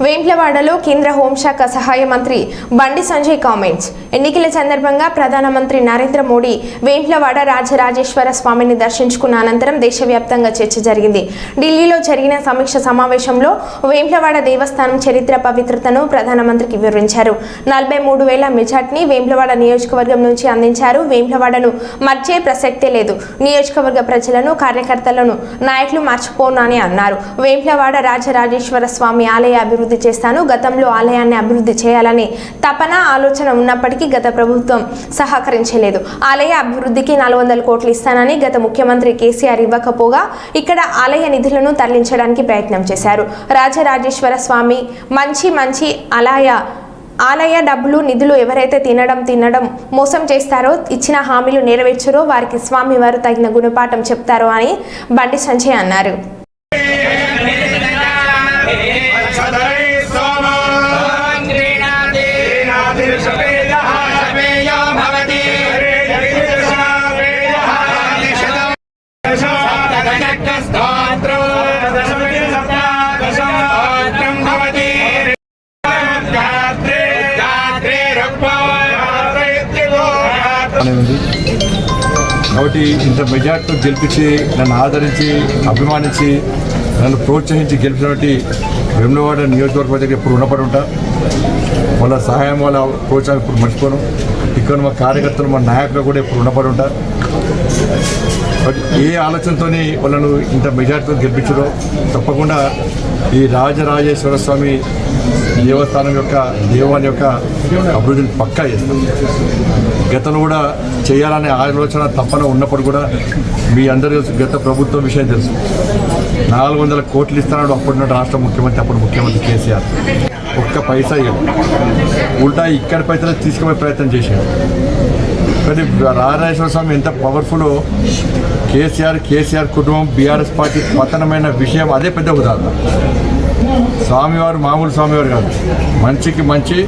వేంప్లవాడలో కేంద్ర హోంశాఖ సహాయ మంత్రి బండి సంజయ్ కామెంట్స్. ఎన్నికల సందర్భంగా ప్రధానమంత్రి నరేంద్ర మోడీ వేంప్లవాడ రాజరాజేశ్వర స్వామిని దర్శించుకున్న అనంతరం దేశవ్యాప్తంగా చర్చ జరిగింది. ఢిల్లీలో జరిగిన సమీక్ష సమావేశంలో వేంప్లవాడ దేవస్థానం చరిత్ర పవిత్రతను ప్రధానమంత్రికి వివరించారు. 43,000 మెజార్టీని వేంప్లవాడ నియోజకవర్గం నుంచి అందించారు. వేంప్లవాడను మర్చే ప్రసక్తే లేదు. నియోజకవర్గ ప్రజలను, కార్యకర్తలను నాయకులు మర్చిపోనని అన్నారు. వేంప్లవాడ రాజరాజేశ్వర స్వామి ఆలయ అభివృద్ధి చేస్తాను. గతంలో ఆలయాన్ని అభివృద్ధి చేయాలని తపన, ఆలోచన ఉన్నప్పటికీ గత ప్రభుత్వం సహకరించలేదు. ఆలయ అభివృద్ధికి 400 కోట్లు ఇస్తానని గత ముఖ్యమంత్రి కేసీఆర్ ఇవ్వకపోగా ఇక్కడ ఆలయ నిధులను తరలించడానికి ప్రయత్నం చేశారు. రాజరాజేశ్వర స్వామి మంచి ఆలయ డబ్బులు, నిధులు ఎవరైతే తినడం మోసం చేస్తారో, ఇచ్చిన హామీలు నెరవేర్చరో వారికి స్వామి వారు తగిన గుణపాఠం చెప్తారో అని బండి సంజయ్ అన్నారు. కాబట్టి ఇంత మెజార్టీతో గెలిపించి నన్ను ఆదరించి, అభిమానించి, నన్ను ప్రోత్సహించి గెలిపినటువంటి వేములవాడ నియోజకవర్గ ప్రజలకు ఎప్పుడు రుణపడి ఉంటా. వాళ్ళ సహాయం, వాళ్ళ ప్రోత్సాహం ఇప్పుడు మర్చిపోను. ఇక్కడ మా కార్యకర్తలు, మా నాయకులు కూడా ఎప్పుడు రుణపడి ఉంటా. బట్ ఏ ఆలోచనతో వాళ్ళను ఇంత మెజార్టీతో గెలిపించారో తప్పకుండా ఈ రాజరాజేశ్వర స్వామి దేవస్థానం యొక్క దేవాలయం యొక్క అభివృద్ధిని పక్కా చేస్తాం. గతంలో కూడా చేయాలనే ఆలోచన తప్పన ఉన్నప్పుడు కూడా మీ అందరూ తెలుసు, గత ప్రభుత్వం విషయం తెలుసు. 400 కోట్లు ఇస్తాడు అప్పుడున్న రాష్ట్ర ముఖ్యమంత్రి, అప్పుడు ముఖ్యమంత్రి కేసీఆర్. ఒక్క పైసా ఇవ్వదు. ఉల్టా ఇక్కడ పైసలు తీసుకునే ప్రయత్నం చేశాడు. కానీ రాజరాజేశ్వర స్వామి ఎంత పవర్ఫుల్లో కేసీఆర్ కుటుంబం, బీఆర్ఎస్ పార్టీ పతనమైన విషయం అదే పెద్ద ఉదాహరణ. స్వామివారు మామూలు స్వామివారు కాదు. మంచికి మంచి.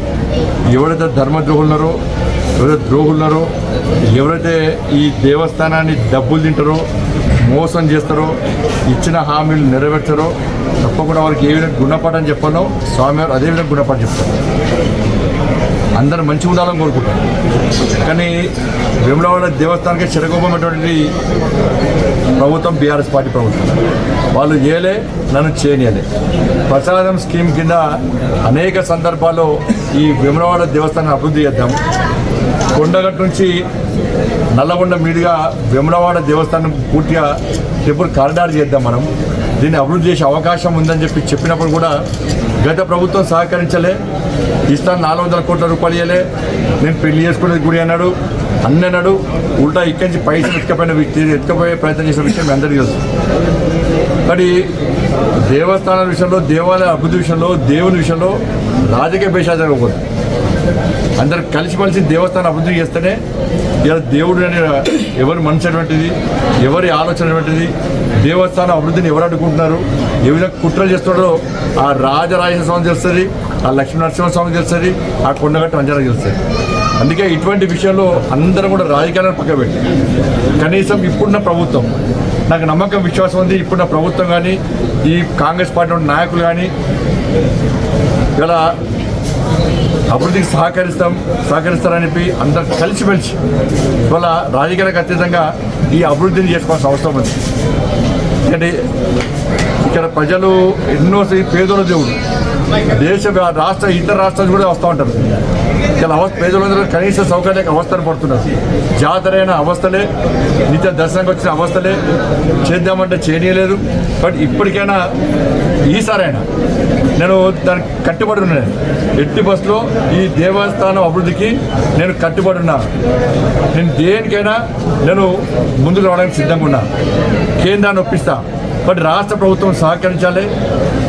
ఎవరైతే ధర్మద్రోహులున్నారో, ఎవరైతే ద్రోహులున్నారో, ఎవరైతే ఈ దేవస్థానాన్ని డబ్బులు తింటారో, మోసం చేస్తారో, ఇచ్చిన హామీలు నెరవేర్చారో తప్పకుండా వారికి ఏ విధంగా గుణపాఠం చెప్పాలో స్వామివారు అదే విధంగా గుణపాఠం చెప్తారు. అందరూ మంచి ఉండాలని కోరుకుంటారు. కానీ వేములవాడ దేవస్థానానికి చెరగొప్పమైనటువంటి ప్రభుత్వం బీఆర్ఎస్ పార్టీ ప్రభుత్వం. వాళ్ళు చేయలే, నన్ను చేయనియలే. ప్రసాదం స్కీమ్ కింద అనేక సందర్భాల్లో ఈ వేములవాడ దేవస్థానాన్ని అభివృద్ధి చేద్దాం. కొండగట్టు నుంచి నల్లగొండ మీదుగా వేములవాడ దేవస్థానం పూర్తిగా టెంపుల్ కారిడార్ చేద్దాం, మనం దీన్ని అభివృద్ధి చేసే అవకాశం ఉందని చెప్పినప్పుడు కూడా గత ప్రభుత్వం సహకరించలే. ఇస్తాను 400 కోట్ల రూపాయలు ఇవ్వలే. నేను పెళ్లి చేసుకునేది గుడి అన్నాడు, అన్నాడు. ఉల్టా ఇక్కడి నుంచి పైసలు ఎత్తుకపోయే ప్రయత్నం చేసిన విషయం మీ అందరికీ తెలుసు. కానీ దేవస్థానాల విషయంలో, దేవాలయ అభివృద్ధి విషయంలో, దేవుని విషయంలో రాజకీయ భేషా జరగకూడదు. అందరు కలిసిమెలిసి దేవస్థానం అభివృద్ధి చేస్తేనే ఇలా దేవుడు అనే ఎవరు మనసు అటువంటిది, ఎవరి ఆలోచన అటువంటిది, దేవస్థానం అభివృద్ధిని ఎవరు అడ్డుకుంటున్నారు, ఏ విధంగా కుట్రలు చేస్తున్నారో ఆ రాజరాజేశ్వర స్వామి తెలుస్తుంది, ఆ లక్ష్మీనరసింహస్వామి తెలుస్తుంది, ఆ కొండగట్టు అంజనా తెలుస్తుంది. అందుకే ఇటువంటి విషయంలో అందరం కూడా రాజకీయాలను పక్కబెట్టి కనీసం ఇప్పుడున్న ప్రభుత్వం, నాకు నమ్మకం, విశ్వాసం ఉంది, ఇప్పుడున్న ప్రభుత్వం కానీ ఈ కాంగ్రెస్ పార్టీ నాయకులు కానీ ఇలా అభివృద్ధికి సహకరిస్తారని చెప్పి అందరు కలిసిమెలిసి ఇవాళ రాజకీయాలకు అతీతంగా ఈ అభివృద్ధిని చేసుకోవాల్సిన అవసరం ఉంది. ఎందుకంటే ఇక్కడ ప్రజలు ఎన్నో పేదోళ్ళ దేవుడు, ఇతర రాష్ట్రాలు కూడా వస్తూ ఉంటారు. ఇలా పేదలందరూ కనీస సౌకర్యాలకు అవస్థలు పడుతున్నారు. జాతరైన అవస్థలే, నిత్య దర్శనంకి వచ్చిన అవస్థలే, చేద్దామంటే చేయలేదు. బట్ ఇప్పటికైనా ఈసారైనా నేను దానికి కట్టుబడి ఉన్నాను. ఎట్టి బస్సులో ఈ దేవస్థానం అభివృద్ధికి నేను కట్టుబడి ఉన్నా. నేను దేనికైనా నేను ముందుకు రావడానికి సిద్ధంగా ఉన్నా. కేంద్రాన్ని ఒప్పిస్తా. బట్ రాష్ట్ర ప్రభుత్వం సహకరించాలి.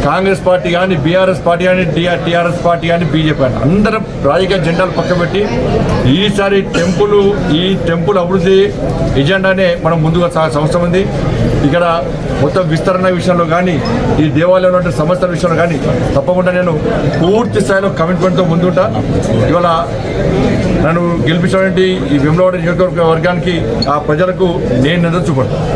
కాంగ్రెస్ పార్టీ కానీ, బీఆర్ఎస్ పార్టీ కానీ, టీఆర్ఎస్ పార్టీ కానీ, బీజేపీ కానీ అందరం రాజకీయ జెండాలు పక్కబెట్టి ఈసారి ఈ టెంపుల్ అభివృద్ధి ఎజెండానే మనం ముందుగా అవసరం ఉంది. ఇక్కడ మొత్తం విస్తరణ విషయంలో కానీ, ఈ దేవాలయంలో ఉన్న సమస్యల విషయంలో కానీ తప్పకుండా నేను పూర్తి స్థాయిలో కమిట్మెంట్తో ముందుంటా. ఇవాళ నన్ను గెలిపించినటువంటి ఈ వేములవాడ నియోజకవర్గానికి, ఆ ప్రజలకు నేను ఎదురు చూపడతాను.